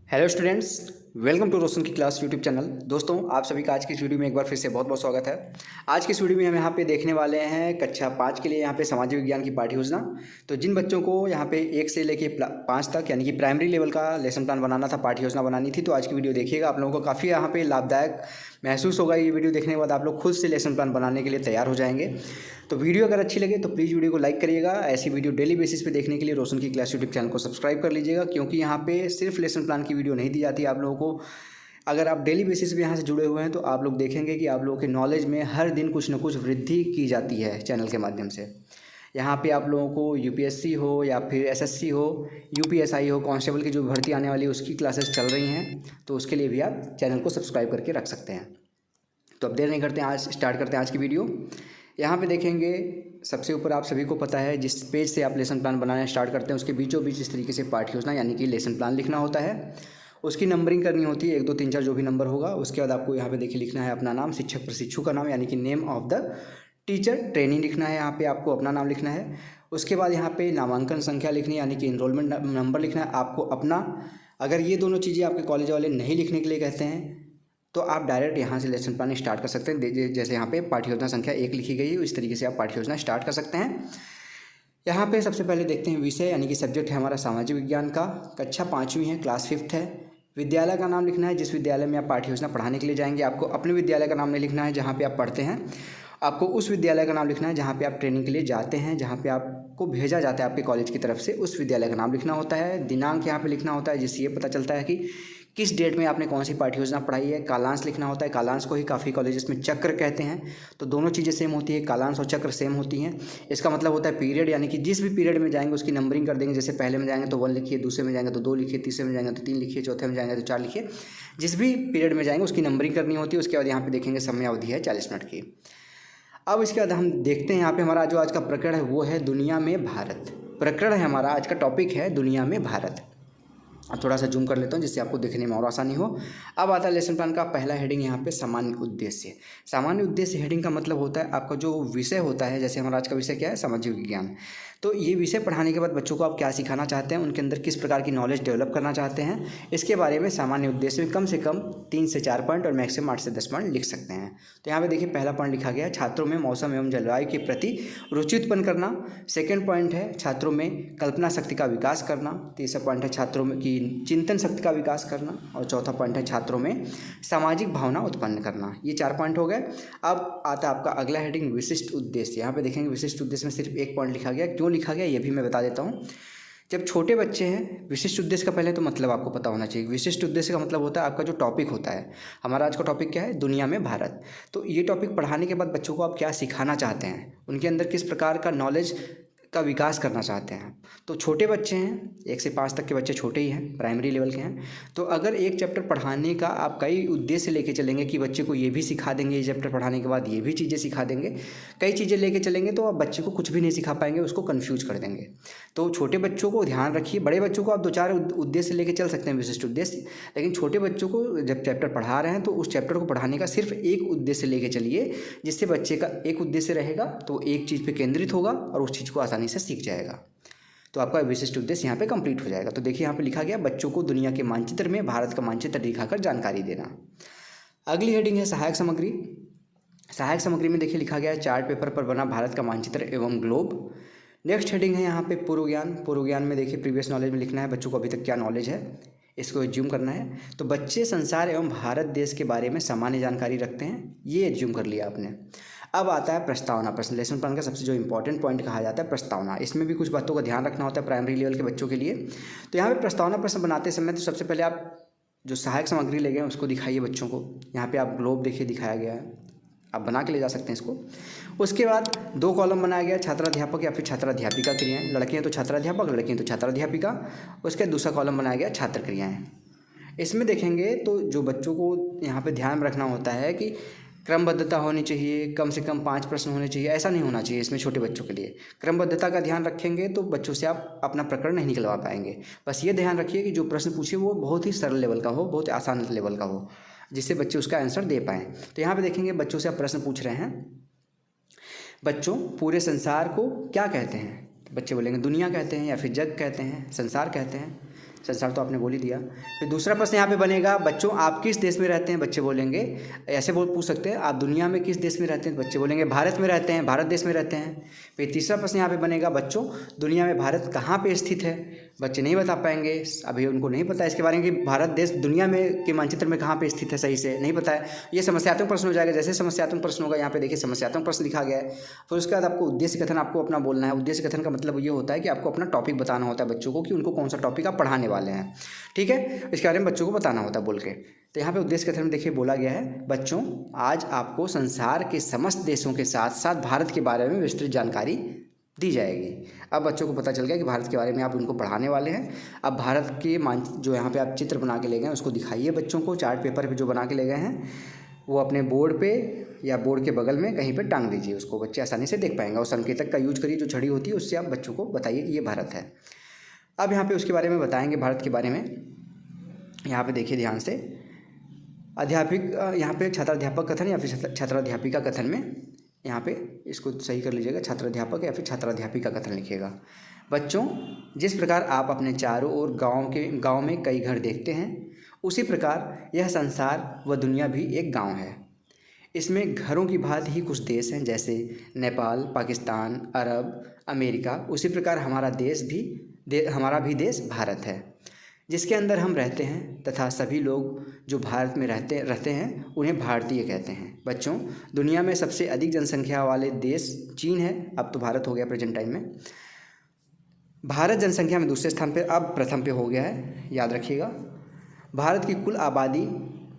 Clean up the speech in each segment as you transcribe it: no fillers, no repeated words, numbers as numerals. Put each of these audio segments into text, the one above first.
Hello students, welcome to रोशन की class YouTube channel. दोस्तों, आप सभी का आज की इस वीडियो में एक बार फिर से बहुत बहुत स्वागत है। आज की इस वीडियो में हम यहाँ पे देखने वाले हैं कक्षा 5 के लिए यहाँ पे सामाजिक विज्ञान की पाठ्य योजना। तो जिन बच्चों को यहाँ पे 1 से लेके 5 तक यानी कि प्राइमरी लेवल का लेसन प्लान बनाना था, पाठ्य योजना बनानी थी, तो आज की वीडियो देखिएगा। आप लोगों को काफ़ी यहाँ पे लाभदायक महसूस होगा। ये वीडियो देखने के बाद आप लोग खुद से लेसन प्लान बनाने के लिए तैयार हो जाएंगे। तो वीडियो अगर अच्छी लगे तो प्लीज़ वीडियो को लाइक करिएगा। ऐसी वीडियो डेली बेसिस पे देखने के लिए रोशन की क्लास यूट्यूब चैनल को सब्सक्राइब कर लीजिएगा, क्योंकि यहाँ पे सिर्फ लेसन प्लान की वीडियो नहीं दी जाती आप लोगों को। अगर आप डेली बेसिस पे यहाँ से जुड़े हुए हैं तो आप लोग देखेंगे कि आप लोगों के नॉलेज में हर दिन कुछ ना कुछ वृद्धि की जाती है चैनल के माध्यम से। यहाँ पे आप लोगों को यूपीएससी हो या फिर एसएससी हो, यूपीएसआई हो, कांस्टेबल की जो भर्ती आने वाली है उसकी क्लासेस चल रही हैं, तो उसके लिए भी आप चैनल को सब्सक्राइब करके रख सकते हैं। तो अब देर नहीं करते हैं, आज स्टार्ट करते हैं आज की वीडियो। यहाँ पे देखेंगे सबसे ऊपर आप सभी को पता है, जिस पेज से आप लेसन प्लान बनाना स्टार्ट करते हैं उसके बीचों बीच इस तरीके से पाठ्य योजना यानी कि लेसन प्लान लिखना होता है। उसकी नंबरिंग करनी होती है, 1 2 3 4 जो भी नंबर होगा। उसके बाद आपको यहाँ पे देखिए लिखना है अपना नाम, शिक्षक प्रशिक्षु का नाम यानी कि name of the teacher, training लिखना है। यहाँ पे आपको अपना नाम लिखना है। उसके बाद यहाँ पे नामांकन संख्या लिखनी है यानी कि इनरोलमेंट नंबर लिखना है आपको अपना। अगर ये दोनों चीज़ें आपके कॉलेज वाले नहीं लिखने के लिए कहते हैं तो आप डायरेक्ट यहाँ से लेसन प्लान स्टार्ट कर सकते हैं। जैसे यहाँ पे पाठ्य योजना संख्या 1 लिखी गई है, इस तरीके से आप पाठ्य योजना स्टार्ट कर सकते हैं। यहाँ पे सबसे पहले देखते हैं विषय यानी कि सब्जेक्ट है हमारा सामाजिक विज्ञान का, कक्षा 5वीं है, क्लास 5th है। विद्यालय का नाम लिखना है, जिस विद्यालय में आप पाठ्य योजना पढ़ाने के लिए जाएंगे। आपको अपने विद्यालय का नाम नहीं लिखना है जहाँ पे आप पढ़ते हैं, आपको उस विद्यालय का नाम लिखना है जहाँ पे आप ट्रेनिंग के लिए जाते हैं, जहाँ पे आपको भेजा जाता है आपके कॉलेज की तरफ से, उस विद्यालय का नाम लिखना होता है। दिनांक यहाँ पे लिखना होता है, जिससे ये पता चलता है कि किस डेट में आपने कौन सी पाठ्य योजना पढ़ाई है। कालांश लिखना होता है, कालांश को ही काफ़ी कॉलेजेस में चक्र कहते हैं। तो दोनों चीज़ें सेम होती है, कालांश और चक्र सेम होती हैं। इसका मतलब होता है पीरियड, यानी कि जिस भी पीरियड में जाएंगे उसकी नंबरिंग कर देंगे। जैसे पहले में जाएंगे तो 1 लिखिए, दूसरे में जाएंगे तो 2 लिखिए, तीसरे में जाएंगे तो 3 लिखिए, चौथे में जाएंगे तो 4 लिखिए। जिस भी पीरियड में जाएंगे उसकी नंबरिंग करनी होती है। उसके बाद यहाँ पे देखेंगे समय अवधि है 40 मिनट की। अब इसके बाद हम देखते हैं यहाँ पे हमारा जो आज का प्रकरण है वो है दुनिया में भारत। प्रकरण है हमारा आज का टॉपिक है दुनिया में भारत। अब थोड़ा सा जूम कर लेता हूँ जिससे आपको देखने में और आसानी हो। अब आता है लेसन प्लान का पहला हेडिंग यहाँ पे सामान्य उद्देश्य। सामान्य उद्देश्य हेडिंग का मतलब होता है आपका जो विषय होता है। जैसे हमारा आज का विषय क्या है, सामाजिक विज्ञान। तो ये विषय पढ़ाने के बाद बच्चों को आप क्या सिखाना चाहते हैं, उनके अंदर किस प्रकार की नॉलेज डेवलप करना चाहते हैं, इसके बारे में सामान्य उद्देश्य में कम से कम 3 से 4 पॉइंट और मैक्सिमम 8 से 10 पॉइंट लिख सकते हैं। तो यहाँ पे देखिए पहला पॉइंट लिखा गया है, छात्रों में मौसम एवं जलवायु के प्रति रुचि उत्पन्न करना। सेकेंड पॉइंट है छात्रों में कल्पना शक्ति का विकास करना। तीसरा पॉइंट है छात्रों में की चिंतन शक्ति का विकास करना। और चौथा पॉइंट है छात्रों में सामाजिक भावना उत्पन्न करना। ये 4 पॉइंट हो गए। अब आता है आपका अगला हेडिंग विशिष्ट उद्देश्य। यहाँ पे देखेंगे विशिष्ट उद्देश्य में सिर्फ 1 पॉइंट लिखा गया। क्यों लिखा गया ये भी मैं बता देता हूँ। जब छोटे बच्चे हैं, विशिष्ट उद्देश्य का पहले तो मतलब आपको पता होना चाहिए। विशिष्ट उद्देश्य का मतलब होता है आपका जो टॉपिक होता है। हमारा आज का टॉपिक क्या है, दुनिया में भारत। तो ये टॉपिक पढ़ाने के बाद बच्चों को आप क्या सिखाना चाहते हैं, उनके अंदर किस प्रकार का नॉलेज का विकास करना चाहते हैं। तो छोटे बच्चे हैं, 1 से 5 तक के बच्चे छोटे ही हैं, प्राइमरी लेवल के हैं। तो अगर एक चैप्टर पढ़ाने का आप कई उद्देश्य लेके चलेंगे कि बच्चे को ये भी सिखा देंगे, ये चैप्टर पढ़ाने के बाद ये भी चीज़ें सिखा देंगे, कई चीज़ें लेके चलेंगे, तो आप बच्चे को कुछ भी नहीं सिखा पाएंगे, उसको कन्फ्यूज कर देंगे। तो छोटे बच्चों को ध्यान रखिए। बड़े बच्चों को आप 2-4 उद्देश्य लेके चल सकते हैं, विशिष्ट उद्देश्य। लेकिन छोटे बच्चों को जब चैप्टर पढ़ा रहे हैं तो उस चैप्टर को पढ़ाने का सिर्फ एक उद्देश्य लेके चलिए, जिससे बच्चे का एक उद्देश्य रहेगा तो एक चीज़ पे केंद्रित होगा और उस चीज़ को आसानी से सीख जाएगा। तो आपका विशिष्ट उद्देश्य यहाँ पे कंप्लीट हो जाएगा। तो देखिए यहाँ पे लिखा गया बच्चों को दुनिया के मानचित्र में भारत का मानचित्र दिखाकर जानकारी देना। अगली हेडिंग है सहायक सामग्री। सहायक सामग्री में देखिए लिखा गया है चार्ट पेपर पर बना भारत का मानचित्र एवं ग्लोब। नेक्स्ट हेडिंग है यहाँ पे पूर्व ज्ञान। पूर्व ज्ञान में देखिए प्रीवियस नॉलेज में लिखना है बच्चों को अभी तक क्या नॉलेज है, इसको एज्यूम करना है। तो बच्चे संसार एवं भारत देश के बारे में सामान्य जानकारी रखते हैं, ये एज्यूम कर लिया आपने। अब आता है प्रस्तावना प्रश्न। लेसन प्लान का सबसे जो इंपॉर्टेंट पॉइंट कहा जाता है प्रस्तावना। इसमें भी कुछ बातों का ध्यान रखना होता है प्राइमरी लेवल के बच्चों के लिए। तो यहाँ पे प्रस्तावना प्रश्न बनाते समय तो सबसे पहले आप जो सहायक सामग्री ले गए उसको दिखाइए बच्चों को। यहाँ पे आप ग्लोब देखिए दिखाया गया है, आप बना के ले जा सकते हैं इसको। उसके बाद 2 कॉलम बनाया गया, छात्राध्यापक या फिर छात्राध्यापिका क्रियाएं। लड़के हैं तो छात्राध्यापक, लड़की हैं तो छात्राध्यापिका। उसके बाद दूसरा कॉलम बनाया गया छात्र क्रियाएं। इसमें देखेंगे तो जो बच्चों को यहाँ पे ध्यान रखना होता है कि क्रमबद्धता होनी चाहिए, कम से कम 5 प्रश्न होने चाहिए, ऐसा नहीं होना चाहिए इसमें छोटे बच्चों के लिए। क्रमबद्धता का ध्यान रखेंगे तो बच्चों से आप अपना प्रकरण नहीं निकलवा पाएंगे। बस ये ध्यान रखिए कि जो प्रश्न पूछे वो बहुत ही सरल लेवल का हो, बहुत आसान लेवल का हो, जिससे बच्चे उसका आंसर दे पाएँ। तो यहाँ पे देखेंगे बच्चों से आप प्रश्न पूछ रहे हैं, बच्चों पूरे संसार को क्या कहते हैं। तो बच्चे बोलेंगे दुनिया कहते हैं, या फिर जग कहते हैं, संसार कहते हैं। संसार तो आपने बोल ही दिया। फिर दूसरा प्रश्न यहाँ पे बनेगा, बच्चों आप किस देश में रहते हैं? बच्चे बोलेंगे, ऐसे पूछ सकते हैं, आप दुनिया में किस देश में रहते हैं? बच्चे बोलेंगे भारत में रहते हैं, भारत देश में रहते हैं। फिर तीसरा प्रश्न यहाँ पे बनेगा, बच्चों दुनिया में भारत कहाँ पे स्थित है? बच्चे नहीं बता पाएंगे, अभी उनको नहीं पता इसके बारे में कि भारत देश दुनिया में के मानचित्र में कहाँ पे स्थित है, सही से नहीं पता है। ये समस्यात्मक प्रश्न हो जाएगा। जैसे समस्यात्मक प्रश्न होगा, यहाँ पे देखिए समस्यात्मक प्रश्न लिखा गया है। फिर उसके बाद आपको उद्देश्य कथन आपको अपना बोलना है। उद्देश्य कथन का मतलब ये होता है कि आपको अपना टॉपिक बताना होता है बच्चों को, कि उनको कौन सा टॉपिक आप पढ़ाने वाले हैं, ठीक है, इसके बारे में बच्चों को बताना होता है बोल के। तो यहाँ पे उद्देश्य कथन में देखिए बोला गया है, बच्चों आज आपको संसार के समस्त देशों के साथ साथ भारत के बारे में विस्तृत जानकारी दी जाएगी। अब बच्चों को पता चल गया कि भारत के बारे में आप उनको पढ़ाने वाले हैं। अब भारत के जो यहाँ पे आप चित्र बना के ले गए हैं उसको दिखाइए बच्चों को। चार्ट पेपर पे जो बना के ले गए हैं वो अपने बोर्ड पे या बोर्ड के बगल में कहीं पे टांग दीजिए, उसको बच्चे आसानी से देख पाएंगे। और संकेतक का यूज करिए, जो छड़ी होती है उससे आप बच्चों को बताइए कि ये भारत है। अब यहाँ पे उसके बारे में बताएंगे, भारत के बारे में। यहाँ पे देखिए ध्यान से, अध्यापिक यहाँ पे छात्राध्यापक कथन या फिर छात्राध्यापिका कथन में, यहाँ पे इसको सही कर लीजिएगा, छात्राध्यापक या फिर छात्राध्यापिका कथन लिखिएगा। बच्चों जिस प्रकार आप अपने चारों ओर गांव में कई घर देखते हैं, उसी प्रकार यह संसार व दुनिया भी एक गांव है। इसमें घरों की भांति ही कुछ देश हैं, जैसे नेपाल, पाकिस्तान, अरब, अमेरिका। उसी प्रकार हमारा भी देश भारत है, जिसके अंदर हम रहते हैं, तथा सभी लोग जो भारत में रहते हैं उन्हें भारतीय कहते हैं। बच्चों दुनिया में सबसे अधिक जनसंख्या वाले देश चीन है, अब तो भारत हो गया प्रेजेंट टाइम में। भारत जनसंख्या में दूसरे स्थान पर, अब प्रथम पे हो गया है, याद रखिएगा। भारत की कुल आबादी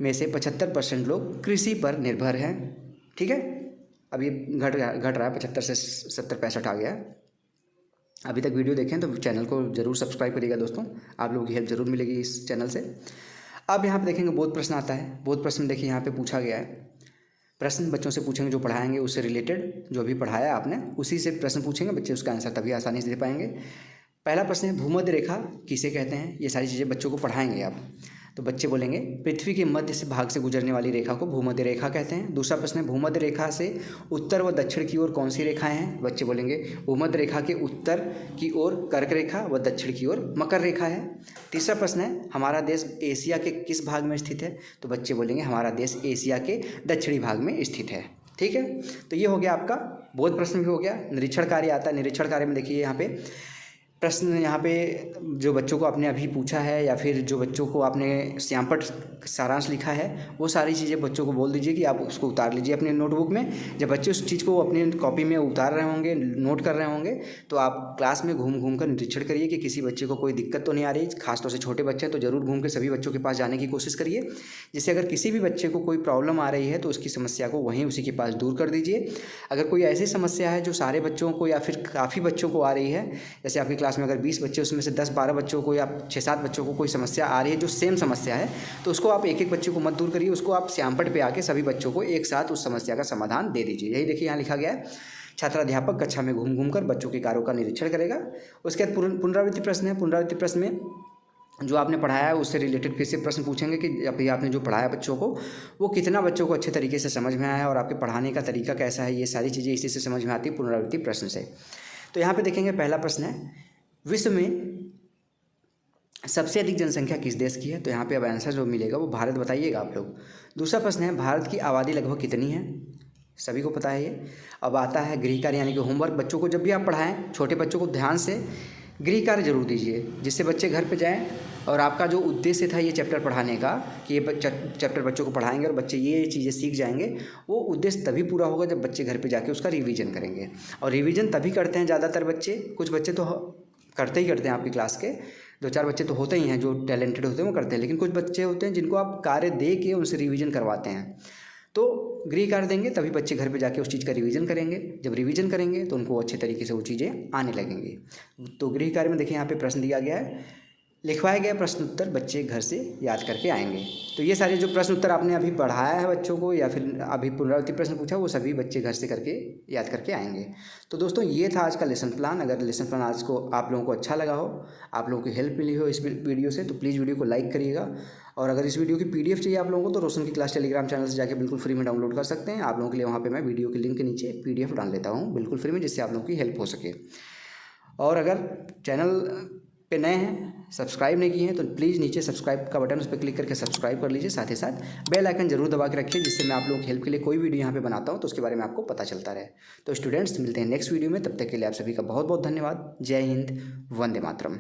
में से 75% लोग कृषि पर निर्भर हैं, ठीक है। अब ये घट रहा है, 75 से 70-65 आ गया है। अभी तक वीडियो देखें तो चैनल को ज़रूर सब्सक्राइब करिएगा दोस्तों, आप लोगों की हेल्प ज़रूर मिलेगी इस चैनल से। अब यहाँ पे देखेंगे बोध प्रश्न आता है। बोध प्रश्न देखिए यहाँ पे पूछा गया है, प्रश्न बच्चों से पूछेंगे जो पढ़ाएंगे उससे रिलेटेड, जो भी पढ़ाया आपने उसी से प्रश्न पूछेंगे, बच्चे उसका आंसर तभी आसानी से दे पाएंगे। पहला प्रश्न है, भूमध्य रेखा किसे कहते हैं? ये सारी चीज़ें बच्चों को पढ़ाएंगे आप। तो बच्चे बोलेंगे पृथ्वी के मध्य से भाग से गुजरने वाली रेखा को भूमध्य रेखा कहते हैं। दूसरा प्रश्न है, भूमध्य रेखा से उत्तर व दक्षिण की ओर कौन सी रेखाएं हैं? बच्चे बोलेंगे भूमध्य रेखा के उत्तर की ओर कर्क रेखा व दक्षिण की ओर मकर रेखा है। तीसरा प्रश्न है, हमारा देश एशिया के किस भाग में स्थित है? तो बच्चे बोलेंगे हमारा देश एशिया के दक्षिणी भाग में स्थित है, ठीक है। तो ये हो गया आपका बोध प्रश्न भी हो गया। निरीक्षण कार्य आता है। निरीक्षण कार्य में देखिए यहाँ पे प्रश्न, यहाँ पे जो बच्चों को आपने अभी पूछा है या फिर जो बच्चों को आपने श्यामपट सारांश लिखा है वो सारी चीज़ें बच्चों को बोल दीजिए कि आप उसको उतार लीजिए अपने नोटबुक में। जब बच्चे उस चीज़ को अपनी कॉपी में उतार रहे होंगे, नोट कर रहे होंगे, तो आप क्लास में घूम कर निरीक्षण करिए कि किसी बच्चे को कोई दिक्कत तो नहीं आ रही। खासतौर से छोटे बच्चे हैं तो ज़रूर घूम के सभी बच्चों के पास जाने की कोशिश करिए, जिससे अगर किसी भी बच्चे को कोई प्रॉब्लम आ रही है तो उसकी समस्या को वहीं उसी के पास दूर कर दीजिए। अगर कोई ऐसी समस्या है जो सारे बच्चों को या फिर काफ़ी बच्चों को आ रही है, जैसे आपकी क्लास में अगर 20 बच्चे उसमें से 10-12 बच्चों को या 6-7 बच्चों को कोई समस्या आ रही है जो सेम समस्या है, तो उसको आप एक एक बच्चे को मत दूर करिए, उसको आप श्यामपट पे आके सभी बच्चों को एक साथ उस समस्या का समाधान दे दीजिए। यही देखिए यहाँ लिखा गया है, छात्राध्यापक कक्षा में घूम कर बच्चों के कार्यों का निरीक्षण करेगा। उसके बाद पुनरावृत्ति प्रश्न है। पुनरावृत्ति प्रश्न में जो आपने पढ़ाया है उससे रिलेटेड फिर से प्रश्न पूछेंगे कि अभी आपने जो पढ़ाया बच्चों को वो कितना बच्चों को अच्छे तरीके से समझ में आया और आपके पढ़ाने का तरीका कैसा है। ये सारी चीज़ें इसी से समझ में आती है पुनरावृत्ति प्रश्न से। तो यहाँ पे देखेंगे पहला प्रश्न है, विश्व में सबसे अधिक जनसंख्या किस देश की है? तो यहाँ पे अब आंसर जो मिलेगा वो भारत बताइएगा आप लोग। दूसरा प्रश्न है, भारत की आबादी लगभग कितनी है? सभी को पता है ये। अब आता है गृह कार्य यानी कि होमवर्क। बच्चों को जब भी आप पढ़ाएं, छोटे बच्चों को ध्यान से गृह कार्य जरूर दीजिए, जिससे बच्चे घर पे जाएं और आपका जो उद्देश्य था ये चैप्टर पढ़ाने का कि ये चैप्टर बच्चों को पढ़ाएंगे और बच्चे ये चीज़ें सीख जाएंगे, वो उद्देश्य तभी पूरा होगा जब बच्चे घर पे जाके उसका रिवीजन करेंगे। और रिवीजन तभी करते हैं ज़्यादातर बच्चे, कुछ बच्चे तो करते हैं आपकी क्लास के 2-4 बच्चे तो होते ही हैं जो टैलेंटेड होते हैं वो करते हैं, लेकिन कुछ बच्चे होते हैं जिनको आप कार्य दे के उनसे रिवीजन करवाते हैं। तो गृह कार्य देंगे तभी बच्चे घर पे जाके उस चीज़ का रिवीजन करेंगे। जब रिवीजन करेंगे तो उनको अच्छे तरीके से वो चीज़ें आने लगेंगी। तो गृह कार्य में देखिए यहाँ पे प्रश्न दिया गया है, लिखवाए गए प्रश्न उत्तर बच्चे घर से याद करके आएंगे। तो ये सारे जो प्रश्न उत्तर आपने अभी पढ़ाया है बच्चों को या फिर अभी पुनरावृत्ति प्रश्न पूछा वो सभी बच्चे घर से करके याद करके आएंगे। तो दोस्तों ये था आज का लेसन प्लान। अगर लेसन प्लान आज को आप लोगों को अच्छा लगा हो, आप लोगों की हेल्प मिली हो इस वीडियो से, तो प्लीज़ वीडियो को लाइक करिएगा। और अगर इस वीडियो की PDF चाहिए आप लोगों को तो रोशन की क्लास टेलीग्राम चैनल से जाके बिल्कुल फ्री में डाउनलोड कर सकते हैं। आप लोगों के लिए वहाँ पर मैं वीडियो के लिंक के नीचे PDF डाल लेता हूँ बिल्कुल फ्री में, जिससे आप लोगों की हेल्प हो सके। और अगर चैनल पे नए हैं, सब्सक्राइब नहीं किए हैं तो प्लीज़ नीचे सब्सक्राइब का बटन उस पर क्लिक करके सब्सक्राइब कर लीजिए। साथ ही साथ बेल आइकन जरूर दबा के रखिए, जिससे मैं आप लोगों की हेल्प के लिए कोई वीडियो यहाँ पे बनाता हूँ तो उसके बारे में आपको पता चलता रहे। तो स्टूडेंट्स, मिलते हैं नेक्स्ट वीडियो में, तब तक के लिए आप सभी का बहुत बहुत धन्यवाद। जय हिंद, वंदे मातरम।